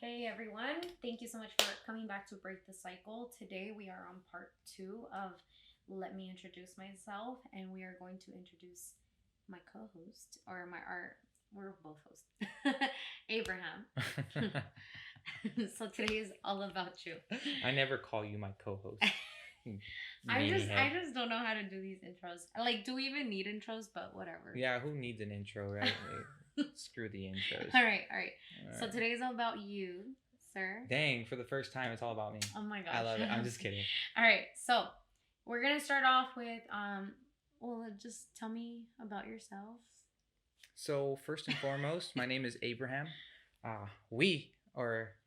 Hey everyone, thank you so much for coming back to Break the Cycle. Today we are on part two of Let Me Introduce Myself, and we are going to introduce my co host, or we're both hosts, Abraham. So today is all about you. I never call you my co-host. I just don't know how to do these intros. Like, do we even need intros? But whatever. Yeah, who needs an intro, right? Screw the intros. All right. So today's all about you, sir. Dang, for the first time, it's all about me. Oh my gosh. I love it. I'm just kidding. All right, so we're gonna start off with well, just tell me about yourself. So first and foremost, my name is Abraham.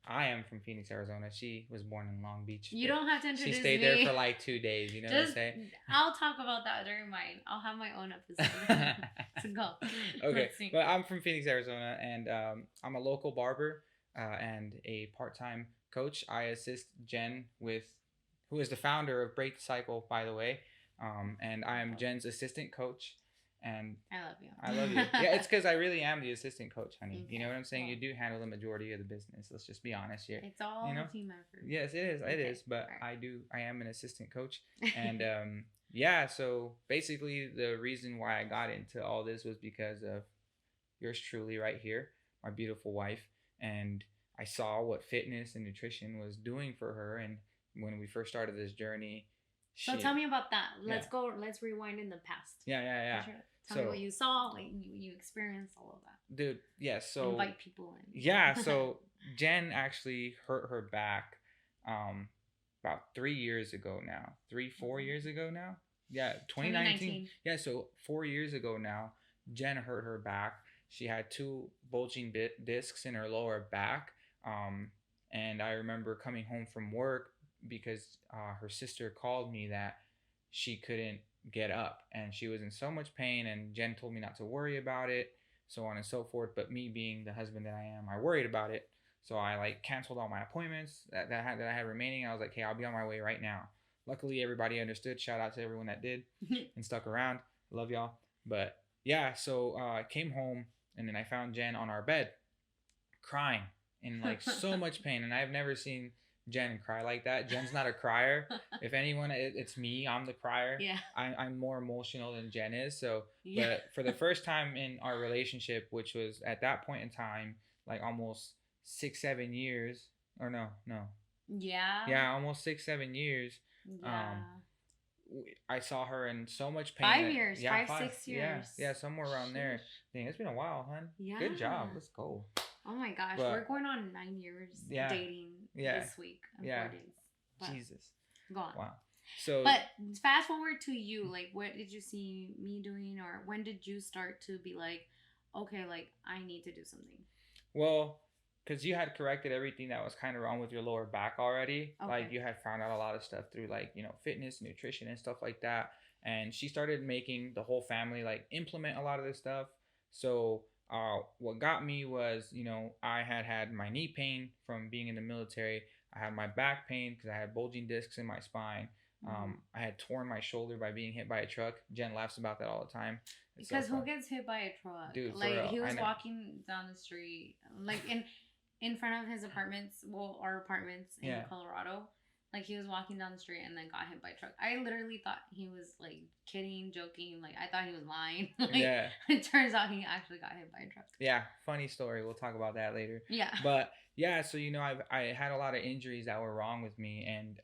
I am from Phoenix, Arizona. She was born in Long Beach. You don't have to introduce me. She stayed there for like 2 days. You know what I'm saying? I'll talk about that during mine. I'll have my own episode. So go. Okay, but I'm from Phoenix, Arizona, and I'm a local barber and a part-time coach. I assist Jen who is the founder of Break the Cycle, by the way, and I am Jen's assistant coach. And I love you. I love you. Yeah, it's because I really am the assistant coach, honey. Okay. You know what I'm saying? You do handle the majority of the business. Let's just be honest here. It's all team effort. Yes, it is. Okay. It is. But right. I am an assistant coach. And yeah, so basically the reason why I got into all this was because of yours truly right here, my beautiful wife. And I saw what fitness and nutrition was doing for her. And when we first started this journey, so tell me about that. Let's rewind in the past. Yeah. Sure. Tell me what you saw, like you experienced all of that. Dude, yeah, so invite people in. Yeah, so Jen actually hurt her back about 3 years ago now. 4 years ago now? Yeah, 2019. Yeah, so 4 years ago now, Jen hurt her back. She had 2 bulging discs in her lower back. And I remember coming home from work because her sister called me that she couldn't get up and she was in so much pain, and Jen told me not to worry about it, so on and so forth. But me being the husband that I am, I worried about it. So I like canceled all my appointments that I had remaining. I was like, hey, I'll be on my way right now. Luckily, everybody understood. Shout out to everyone that did and stuck around. Love y'all. But yeah, so I came home and then I found Jen on our bed crying in like so much pain, and I've never seen Jen cry like that. Jen's not a crier. If anyone, it's me. I'm the crier. Yeah. I'm more emotional than Jen is. So, yeah. But for the first time in our relationship, which was at that point in time, like almost 6-7 years, or no. Yeah. Yeah, almost 6-7 years. Yeah. I saw her in so much pain. 5 years. Yeah, 5-6 years. Yeah, somewhere around there. Dang, it's been a while, hun. Yeah. Good job. Let's go. Oh my gosh, but we're going on 9 years dating this week in 4 days. But Jesus. Go on. Wow. So, but fast forward to you, like, what did you see me doing, or when did you start to be like, okay, like, I need to do something? Well, because you had corrected everything that was kind of wrong with your lower back already. Okay. Like, you had found out a lot of stuff through, like, fitness, nutrition, and stuff like that. And she started making the whole family, like, implement a lot of this stuff. So what got me was, I had my knee pain from being in the military. I had my back pain because I had bulging discs in my spine. I had torn my shoulder by being hit by a truck. Jen laughs about that all the time. Because who gets hit by a truck? Dude, like, he was walking down the street, like in front of his apartments, our apartments in Colorado. Like, he was walking down the street and then got hit by a truck. I literally thought he was, like, kidding, joking. Like, I thought he was lying. Like, it turns out he actually got hit by a truck. Yeah, funny story. We'll talk about that later. Yeah. But, yeah, so, I had a lot of injuries that were wrong with me. And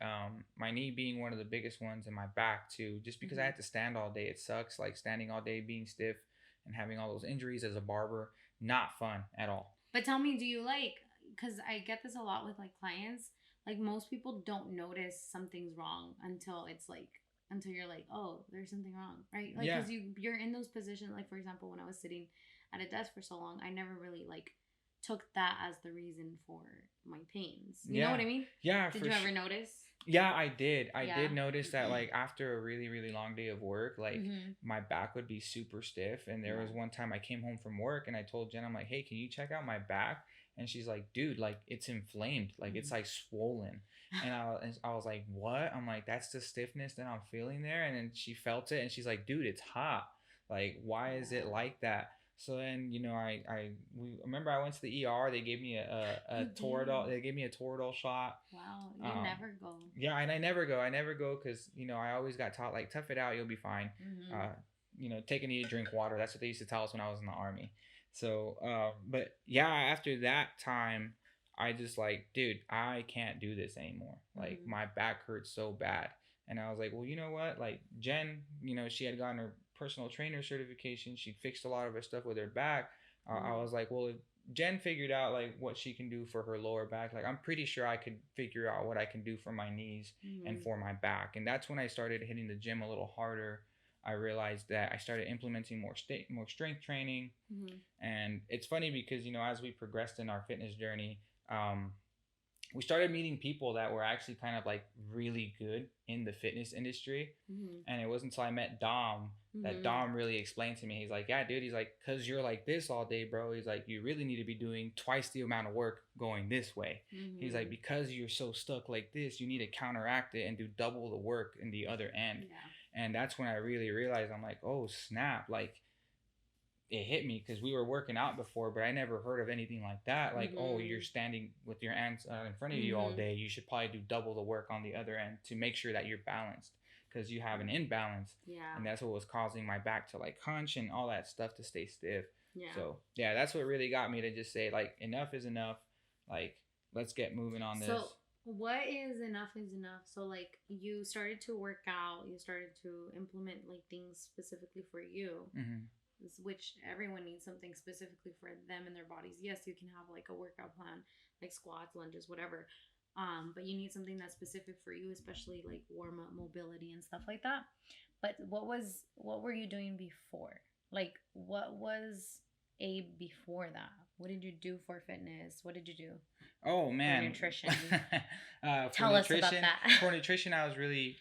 my knee being one of the biggest ones, and my back, too. Just because I had to stand all day. It sucks, like, standing all day, being stiff, and having all those injuries as a barber. Not fun at all. But tell me, do you, like, because I get this a lot with, like, clients. Like, most people don't notice something's wrong until you're like, oh, there's something wrong, right? Like, because you're in those positions. Like, for example, when I was sitting at a desk for so long, I never really, like, took that as the reason for my pains. You know what I mean? Yeah. Did you ever notice? Yeah, I did. I did notice that, like, after a really, really long day of work, like, my back would be super stiff. And there was one time I came home from work and I told Jen, I'm like, hey, can you check out my back? And she's like, dude, like, it's inflamed. Like, it's, like, swollen. And I was like, what? I'm like, that's the stiffness that I'm feeling there. And then she felt it. And she's like, dude, it's hot. Like, why is it like that? So then, we remember I went to the ER. They gave me a You Toradol. did. They gave me a Toradol shot. Wow, you never go. Yeah, and I never go. I never go because I always got taught like tough it out, you'll be fine. Mm-hmm. Uh, take a need to drink water. That's what they used to tell us when I was in the army. So, but yeah, after that time, I just like, dude, I can't do this anymore. Like Mm-hmm. my back hurts so bad, and I was like, well, you know what? Like Jen, she had gotten her personal trainer certification. She fixed a lot of her stuff with her back. I was like, well, if Jen figured out like what she can do for her lower back, like I'm pretty sure I could figure out what I can do for my knees and Mm-hmm. for my back. And that's when I started hitting the gym a little harder. I realized that I started implementing more strength training. Mm-hmm. And it's funny because as we progressed in our fitness journey, um, we started meeting people that were actually kind of like really good in the fitness industry. Mm-hmm. And it wasn't until I met Dom that Mm-hmm. Dom really explained to me. He's like, yeah, dude. He's like, cause you're like this all day, bro. He's like, you really need to be doing twice the amount of work going this way. He's like, Mm-hmm. because you're so stuck like this, you need to counteract it and do double the work in the other end. Yeah. And that's when I really realized, I'm like, oh snap, like it hit me because we were working out before, but I never heard of anything like that. Like, oh, you're Mm-hmm. standing with your hands in front of you all Mm-hmm. day. You should probably do double the work on the other end to make sure that you're balanced because you have an imbalance. Yeah. And that's what was causing my back to like hunch and all that stuff to stay stiff. Yeah. So, yeah, that's what really got me to just say, like, enough is enough. Like, let's get moving on this. So, what is enough is enough? So, like, you started to work out, you started to implement like things specifically for you. Mm-hmm. Which everyone needs something specifically for them and their bodies. Yes, you can have like a workout plan, like squats, lunges, whatever. But you need something that's specific for you, especially like warm up mobility and stuff like that. But what were you doing before? Like what was a before that? What did you do for fitness? What did you do? Oh man, for nutrition. Tell us about that. For nutrition, I was really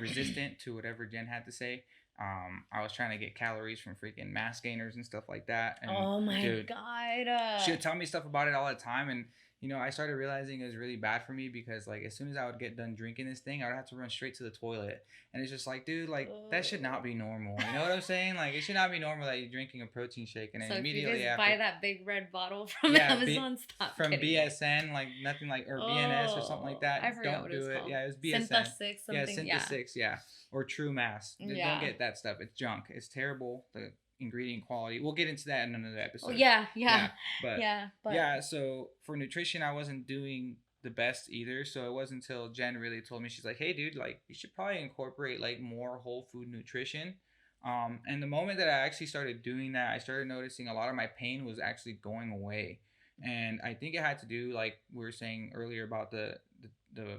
resistant to whatever Jen had to say. I was trying to get calories from freaking mass gainers and stuff like that. And oh my god, she would tell me stuff about it all the time, and I started realizing it was really bad for me because like as soon as I would get done drinking this thing, I would have to run straight to the toilet, and it's just like, dude, like that should not be normal. You know what I'm saying? Like it should not be normal that you're drinking a protein shake and then immediately if you just after buy that big red bottle from Amazon, stop from BSN, like nothing like or BNS or something like that. I forgot don't what do it. Called. Yeah, it was BSN. Synthesis, something. Yeah, Synthesis. Yeah. Or True Mass. Yeah. Don't get that stuff. It's junk. It's terrible. The ingredient quality. We'll get into that in another episode. Oh, yeah. But so for nutrition, I wasn't doing the best either. So it wasn't until Jen really told me, she's like, hey, dude, like you should probably incorporate like more whole food nutrition. And the moment that I actually started doing that, I started noticing a lot of my pain was actually going away. And I think it had to do, like we were saying earlier about the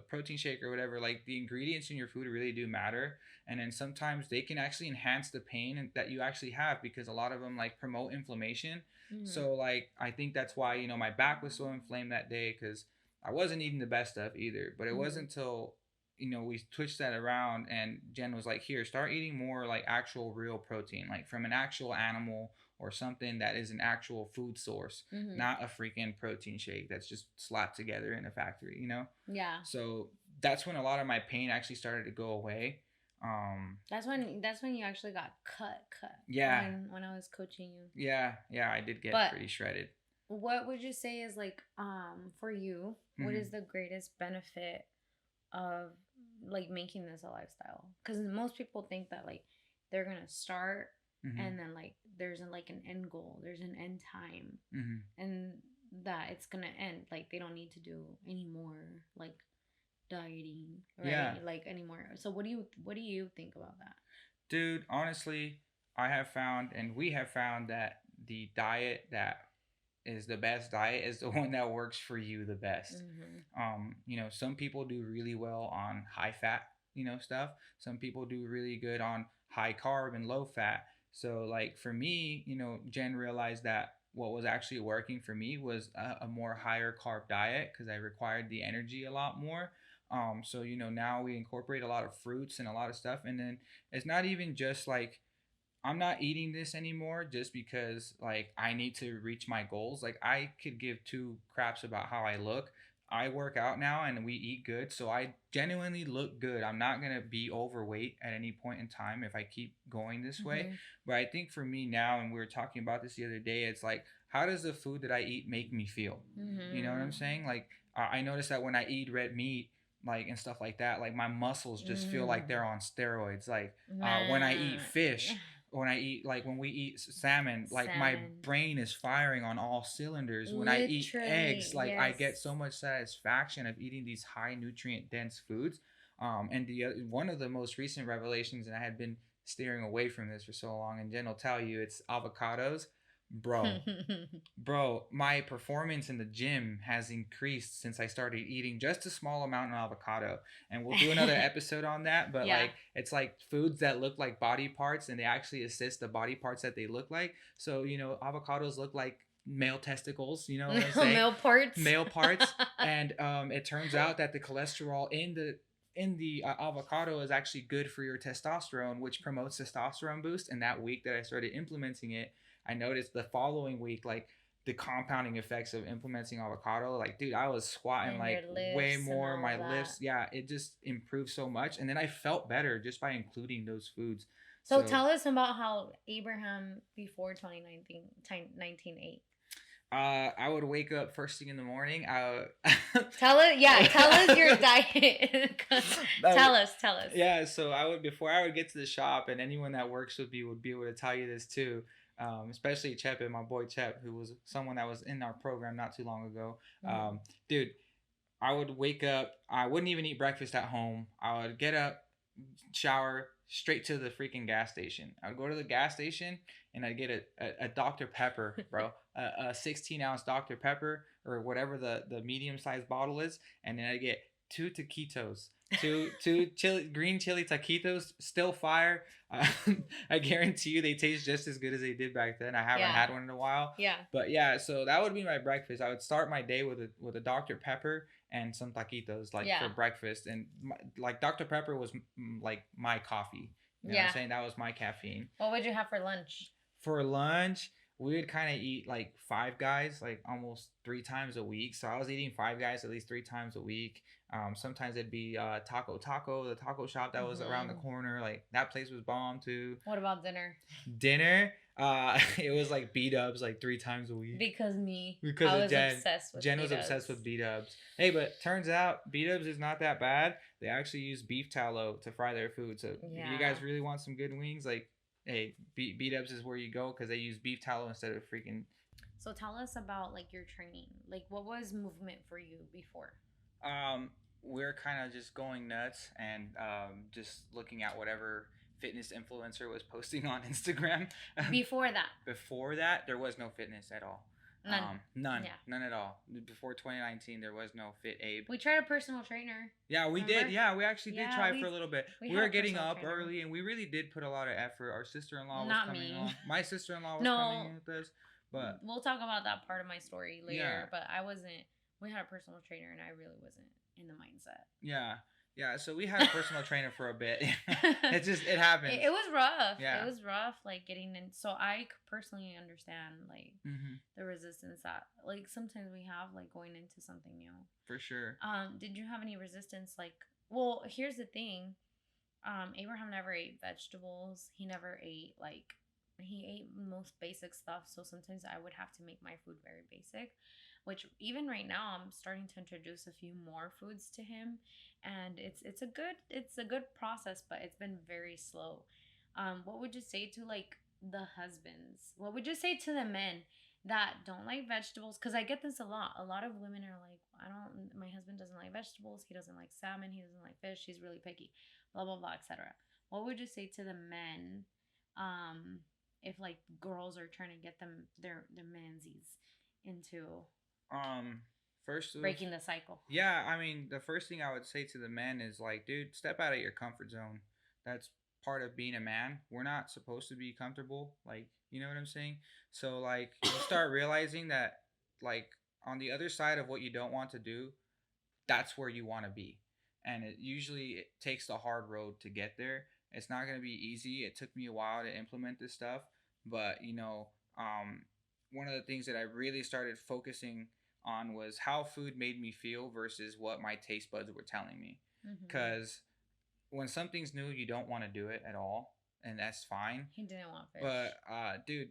protein shake or whatever, like the ingredients in your food really do matter. And then sometimes they can actually enhance the pain that you actually have because a lot of them like promote inflammation. Mm-hmm. So like I think that's why my back was so inflamed that day because I wasn't eating the best stuff either. But it wasn't until we switched that around and Jen was like, here, start eating more like actual real protein, like from an actual animal or something that is an actual food source, not a freaking protein shake that's just slapped together in a factory, Yeah. So that's when a lot of my pain actually started to go away. That's when you actually got cut. Yeah. When I was coaching you. Yeah, I did get pretty shredded. What would you say is like for you, what is the greatest benefit of like making this a lifestyle? Because most people think that like they're gonna start and then like there's like an end goal, there's an end time, and that it's gonna end. Like they don't need to do any more like dieting, right? Yeah. Like anymore. So what do you think about that? Dude, honestly, I have found and we have found that the diet that is the best diet is the one that works for you the best. Some people do really well on high fat, stuff. Some people do really good on high carb and low fat. So like for me, Jen realized that what was actually working for me was a more higher carb diet because I required the energy a lot more. So now we incorporate a lot of fruits and a lot of stuff, and then it's not even just like I'm not eating this anymore just because like I need to reach my goals. Like I could give two craps about how I look. I work out now and we eat good, so I genuinely look good. I'm not gonna be overweight at any point in time if I keep going this way. Mm-hmm. But I think for me now, and we were talking about this the other day, it's like, how does the food that I eat make me feel? You know what I'm Mm-hmm. saying? Like, I notice that when I eat red meat, like and stuff like that, like my muscles just feel like Mm-hmm. they're on steroids. Like, when I eat Man. fish, when we eat salmon, like my Salmon. brain is firing on all cylinders. When I eat eggs, Literally, like I yes. get so much satisfaction of eating these high nutrient dense foods. And the one of the most recent revelations, and I had been steering away from this for so long, and Jen will tell you, it's avocados. Bro, bro, my performance in the gym has increased since I started eating just a small amount of avocado. And we'll do another episode on that. But Yeah. like, it's like foods that look like body parts and they actually assist the body parts that they look like. So, avocados look like male testicles, you know what I'm saying? Male parts. Male parts. And it turns out that the cholesterol in the avocado is actually good for your testosterone, which promotes testosterone boost. And that week that I started implementing it, I noticed the following week, like the compounding effects of implementing avocado. Like, dude, I was squatting And like your lifts way and more. all My that. lifts, yeah, it just improved so much. And then I felt better just by including those foods. So tell us about how Abraham before 2019, 1908. I would wake up first thing in the morning. Tell us your diet. Tell us. Yeah, so before I would get to the shop, and anyone that works with me would be able to tell you this too. Especially Chep and my boy Chep, who was someone that was in our program not too long ago. Mm-hmm. Dude, I would wake up. I wouldn't even eat breakfast at home. I would get up, shower, straight to the freaking gas station. I'd go to the gas station and I'd get a Dr. Pepper, bro. A 16-ounce Dr. Pepper or whatever the medium sized bottle is. And then I'd get two taquitos. Two green chili taquitos, still fire. I guarantee you they taste just as good as they did back then. I haven't had one in a while. Yeah. But yeah, so that would be my breakfast. I would start my day with a Dr. Pepper and some taquitos for breakfast. And like Dr. Pepper was like my coffee. You know what I'm saying? That was my caffeine. What would you have for lunch? For lunch, we would kind of eat like Five Guys like almost 3 times a week. So I was eating Five Guys at least 3 times a week. Sometimes it'd be Taco, the taco shop that was around the corner. Like that place was bomb too. What about dinner? Dinner, it was like B-dubs like 3 times a week. Because I was Jen. Obsessed with Jen B-dubs. was obsessed with B-dubs. Hey, but turns out B-dubs is not that bad. They actually use beef tallow to fry their food. So if you guys really want some good wings, like, hey, B-dubs is where you go because they use beef tallow instead of freaking. So tell us about like your training. Like, what was movement for you before? We're kind of just going nuts and just looking at whatever fitness influencer was posting on Instagram. Before that, there was no fitness at all. None. None at all. Before 2019, there was no Fit Abe. We tried a personal trainer. Yeah, we did. Yeah, we actually did try for a little bit. We were getting up trainer. early, and we really did put a lot of effort. Our sister-in-law was Not coming me. on. My sister-in-law was coming in with us, but we'll talk about that part of my story later. Yeah. But I wasn't. We had a personal trainer, and I really wasn't in the mindset. Yeah, so we had a personal trainer for a bit. It happened. It was rough. Yeah. It was rough, like getting in. So I personally understand, like, the resistance that, like, sometimes we have, like, going into something new. For sure. Did you have any resistance? Like, well, here's the thing. Abraham never ate vegetables. He never ate, like, he ate most basic stuff. So sometimes I would have to make my food very basic. Which even right now I'm starting to introduce a few more foods to him, and it's a good process, but it's been very slow. What would you say to like the husbands? What would you say to the men that don't like vegetables? Because I get this a lot. A lot of women are like, my husband doesn't like vegetables. He doesn't like salmon. He doesn't like fish. He's really picky. Blah blah blah, etc. What would you say to the men? If like girls are trying to get them their mansies into first breaking the cycle. Yeah, I mean, the first thing I would say to the men is like, dude, step out of your comfort zone. That's part of being a man. We're not supposed to be comfortable, like, you know what I'm saying? So like you start realizing that like on the other side of what you don't want to do, that's where you want to be. And it takes the hard road to get there. It's not going to be easy. It took me a while to implement this stuff, but one of the things that I really started focusing on was how food made me feel versus what my taste buds were telling me. Mm-hmm. Because when something's new, you don't want to do it at all, and that's fine. He didn't want fish. But dude,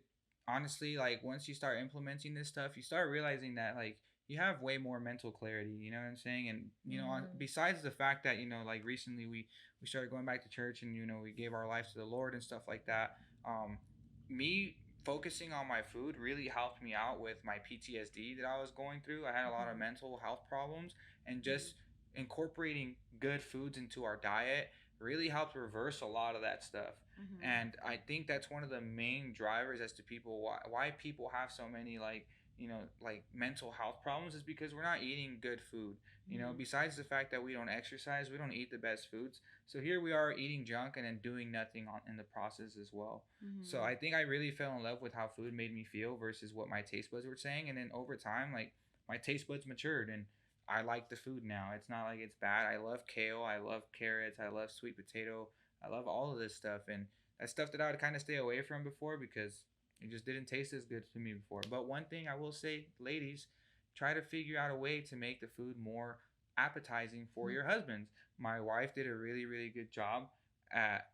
honestly, like once you start implementing this stuff, you start realizing that like you have way more mental clarity. You know what I'm saying? And you know, besides the fact that like recently we started going back to church, and we gave our lives to the Lord and stuff like that. Um, Me focusing on my food really helped me out with my PTSD that I was going through. I had a lot of mental health problems, and just incorporating good foods into our diet really helped reverse a lot of that stuff. And I think that's one of the main drivers as to people why people have so many like like mental health problems is because we're not eating good food. Besides the fact that we don't exercise, we don't eat the best foods. So here we are eating junk and then doing nothing in the process as well. So I think I really fell in love with how food made me feel versus what my taste buds were saying. And then over time, like my taste buds matured, and I like the food now. It's not like it's bad. I love kale. I love carrots. I love sweet potato. I love all of this stuff. And that's stuff that I would kind of stay away from before because it just didn't taste as good to me before. But one thing I will say, ladies, try to figure out a way to make the food more appetizing for your husbands. My wife did a really, really good job at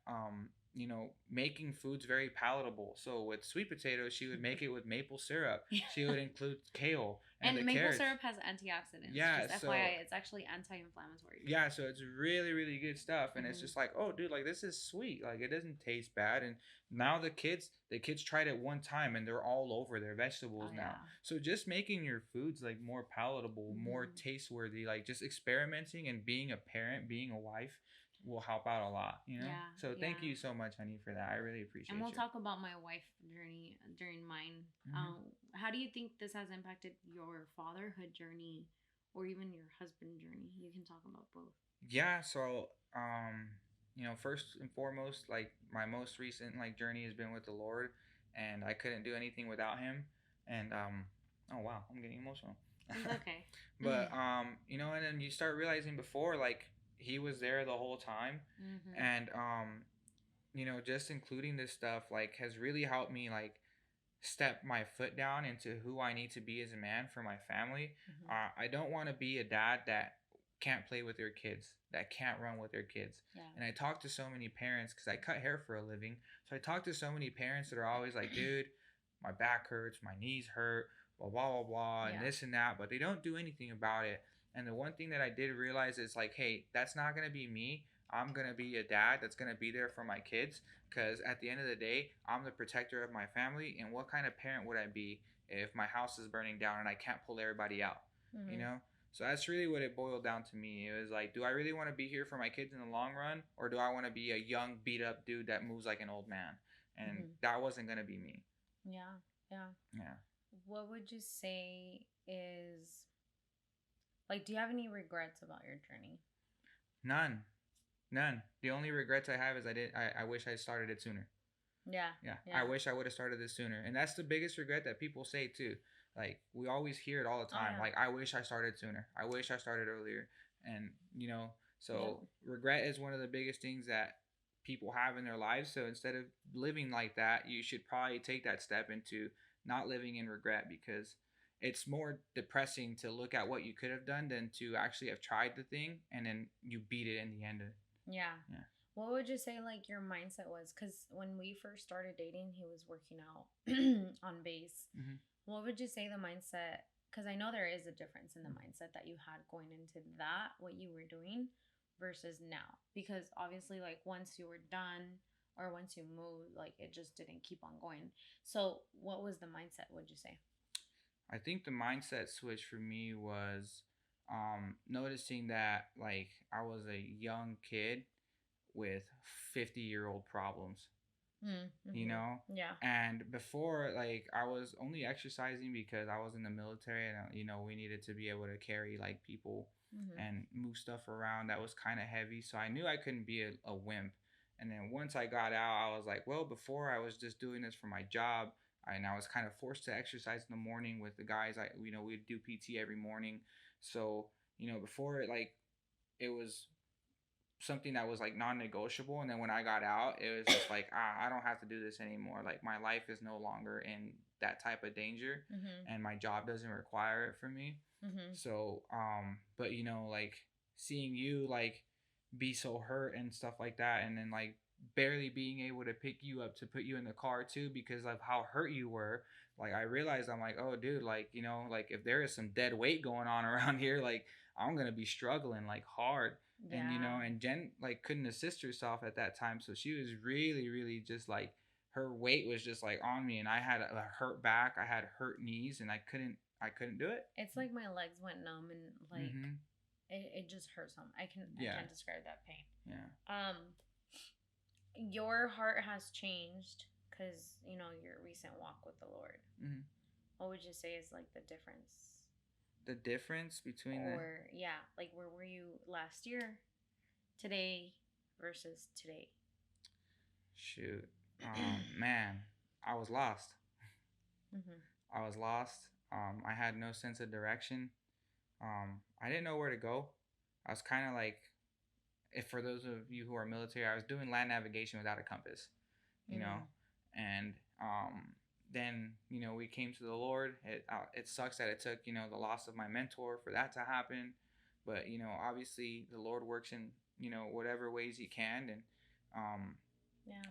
making foods very palatable. So with sweet potatoes, she would make it with maple syrup. She would include kale and the maple carrots. syrup has antioxidants. Yeah, just so FYI, it's actually anti-inflammatory. Yeah, so it's really, really good stuff, and it's just like, oh, dude, like this is sweet. Like it doesn't taste bad, and now the kids tried it one time, and they're all over their vegetables now. Yeah. So just making your foods like more palatable, more taste worthy, like just experimenting and being a parent, being a wife, will help out a lot, Yeah. So thank you so much, honey, for that. I really appreciate it. And we'll talk about my wife journey during mine. How do you think this has impacted your fatherhood journey or even your husband journey? You can talk about both. Yeah, so first and foremost, like my most recent like journey has been with the Lord, and I couldn't do anything without him. And oh wow, I'm getting emotional. It's okay. But and then you start realizing before like he was there the whole time. And just including this stuff like has really helped me like step my foot down into who I need to be as a man for my family. I don't want to be a dad that can't play with their kids, that can't run with their kids. Yeah. And I talk to so many parents because I cut hair for a living. So I talk to so many parents that are always like, dude, my back hurts, my knees hurt, blah, blah, blah, blah, and this and that, but they don't do anything about it. And the one thing that I did realize is like, hey, that's not going to be me. I'm going to be a dad that's going to be there for my kids because at the end of the day, I'm the protector of my family. And what kind of parent would I be if my house is burning down and I can't pull everybody out, So that's really what it boiled down to me. It was like, do I really want to be here for my kids in the long run, or do I want to be a young, beat up dude that moves like an old man? And that wasn't going to be me. Yeah. What would you say is, like, do you have any regrets about your journey? None. The only regrets I have is I wish I started it sooner. Yeah. I wish I would have started this sooner. And that's the biggest regret that people say too. Like we always hear it all the time. Like I wish I started sooner. I wish I started earlier. And regret is one of the biggest things that people have in their lives. So instead of living like that, you should probably take that step into not living in regret, because it's more depressing to look at what you could have done than to actually have tried the thing and then you beat it in the end. Yeah. What would you say like your mindset was? Because when we first started dating, he was working out on base. What would you say the mindset? Because I know there is a difference in the mindset that you had going into that, what you were doing, versus now. Because obviously, like once you were done or once you moved, like it just didn't keep on going. So what was the mindset, would you say? I think the mindset switch for me was noticing that like I was a young kid with 50-year-old problems. Yeah. And before, like I was only exercising because I was in the military, and we needed to be able to carry like people and move stuff around that was kind of heavy, so I knew I couldn't be a wimp. And then once I got out, I was like, well, before I was just doing this for my job, and I was kind of forced to exercise in the morning with the guys. We'd do PT every morning. So before it was something that was like non-negotiable, and then when I got out, it was just like I don't have to do this anymore. Like my life is no longer in that type of danger, and my job doesn't require it for me. So but you know, like seeing you like be so hurt and stuff like that, and then like barely being able to pick you up to put you in the car too because of how hurt you were, like I realized I'm like, oh dude, like you know, like if there is some dead weight going on around here, like I'm gonna be struggling like hard. Yeah. And you know, and Jen like couldn't assist herself at that time, so she was really really just like her weight was just like on me, and I had a hurt back, I had hurt knees, and I couldn't do it. It's like my legs went numb and like it just hurts them. I can't describe that pain. Yeah. Your heart has changed because you know your recent walk with the Lord. What would you say is like the difference? The difference between like where were you last year, today versus today? Shoot, man, I was lost. I was lost. I had no sense of direction. I didn't know where to go. I was kind of like, if for those of you who are military, I was doing land navigation without a compass, you know, and then you know we came to the Lord. It sucks that it took you know the loss of my mentor for that to happen, but you know obviously the Lord works in you know whatever ways He can, and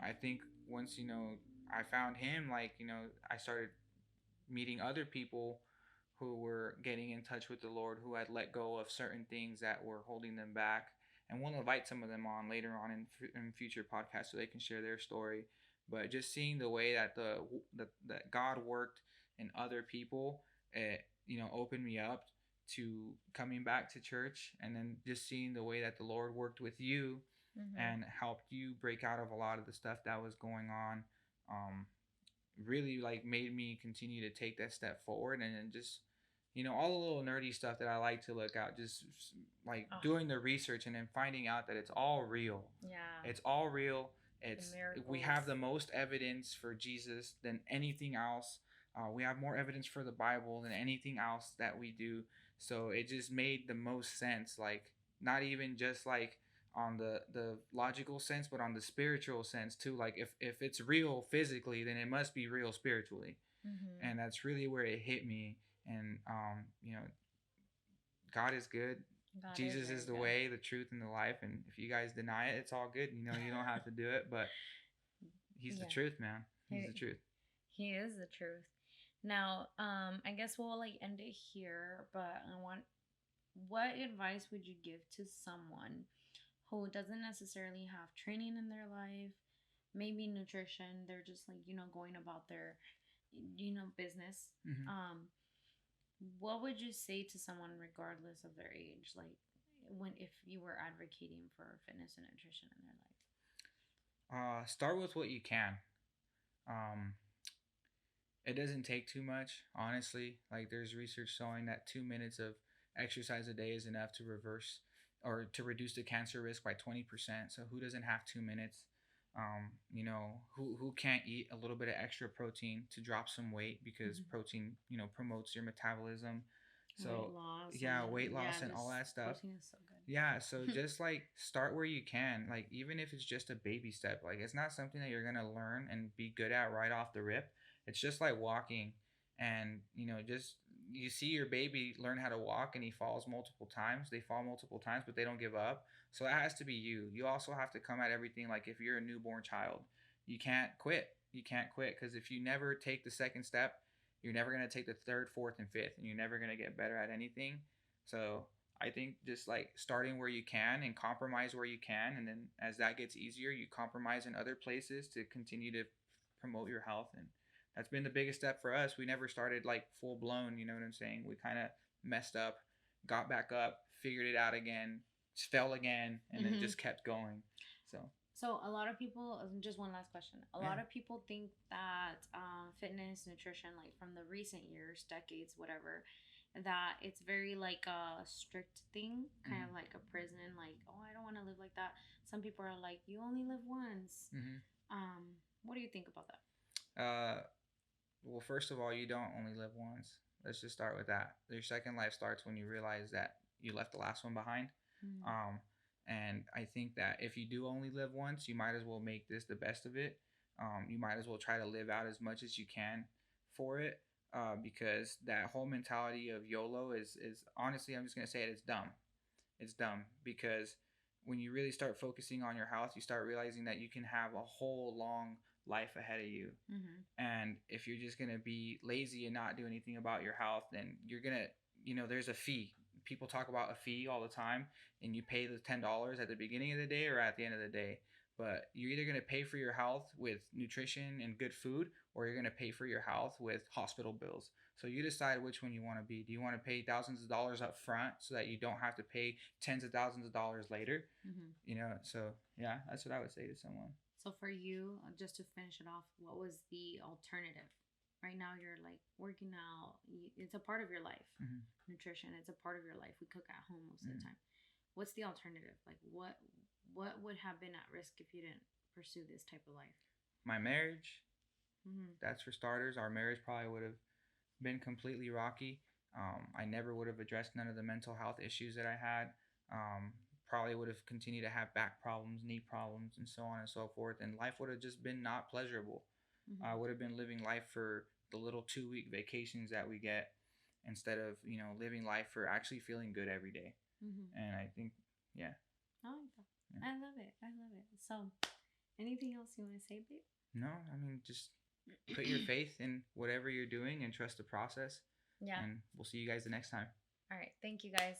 I think once you know I found Him, like you know I started meeting other people who were getting in touch with the Lord, who had let go of certain things that were holding them back. And we'll invite some of them on later on in future podcasts so they can share their story. But just seeing the way that that God worked in other people, it you know opened me up to coming back to church, and then just seeing the way that the Lord worked with you and helped you break out of a lot of the stuff that was going on. Really like made me continue to take that step forward, and then just you know all the little nerdy stuff that I like to look at, just like doing the research and then finding out that it's all real. It's all real. It's we have the most evidence for Jesus than anything else. We have more evidence for the Bible than anything else that we do. So it just made the most sense, like not even just like on the logical sense, but on the spiritual sense too. Like if it's real physically, then it must be real spiritually. And that's really where it hit me. And you know, God is good. Jesus is the way, the truth, and the life. And if you guys deny it, it's all good. You know, you don't have to do it, but He's the truth, man. He's the truth. He is the truth. Now, I guess we'll like end it here, but what advice would you give to someone who doesn't necessarily have training in their life, maybe nutrition, they're just like, you know, going about their, you know, business. What would you say to someone regardless of their age, like if you were advocating for fitness and nutrition in their life? Start with what you can. It doesn't take too much, honestly. Like there's research showing that 2 minutes of exercise a day is enough to reverse or to reduce the cancer risk by 20%. So who doesn't have 2 minutes? You know, who can't eat a little bit of extra protein to drop some weight, because protein, you know, promotes your metabolism. So weight loss and all that stuff. Protein is so good. Yeah, so just like start where you can. Like even if it's just a baby step, like it's not something that you're gonna learn and be good at right off the rip. It's just like walking, and you know, just you see your baby learn how to walk and he falls multiple times. They fall multiple times, but they don't give up. So that has to be you. You also have to come at everything like if you're a newborn child, you can't quit. You can't quit, because if you never take the second step, you're never going to take the third, fourth, and fifth, and you're never going to get better at anything. So I think just like starting where you can and compromise where you can. And then as that gets easier, you compromise in other places to continue to promote your health. And that's been the biggest step for us. We never started like full blown, you know what I'm saying? We kind of messed up, got back up, figured it out again, fell again, and then just kept going. So a lot of people, just one last question. A lot of people think that fitness, nutrition, like from the recent years, decades, whatever, that it's very like a strict thing, kind of like a prison, like, oh, I don't want to live like that. Some people are like, you only live once. What do you think about that? Well, first of all, you don't only live once. Let's just start with that. Your second life starts when you realize that you left the last one behind. And I think that if you do only live once, you might as well make this the best of it. You might as well try to live out as much as you can for it, because that whole mentality of YOLO is honestly, I'm just gonna say it, it's dumb. It's dumb because when you really start focusing on your health, you start realizing that you can have a whole long life ahead of you. And if you're just gonna be lazy and not do anything about your health, then you're gonna, there's a fee. People talk about a fee all the time, and you pay the $10 at the beginning of the day or at the end of the day. But you're either going to pay for your health with nutrition and good food, or you're going to pay for your health with hospital bills. So you decide which one you want to be. Do you want to pay thousands of dollars up front so that you don't have to pay tens of thousands of dollars later? So yeah, that's what I would say to someone. So for you, just to finish it off, what was the alternative? Right now you're like working out. It's a part of your life. Nutrition, it's a part of your life. We cook at home most of the time. What's the alternative? Like what would have been at risk if you didn't pursue this type of life? My marriage. That's for starters. Our marriage probably would have been completely rocky. I never would have addressed none of the mental health issues that I had. Probably would have continued to have back problems, knee problems, and so on and so forth. And life would have just been not pleasurable. I would have been living life for the little 2-week vacations that we get instead of, living life for actually feeling good every day. And I think, yeah. I like that. Yeah. I love it. So, anything else you want to say, babe? No, I mean, just put your faith in whatever you're doing and trust the process. Yeah. And we'll see you guys the next time. All right. Thank you, guys.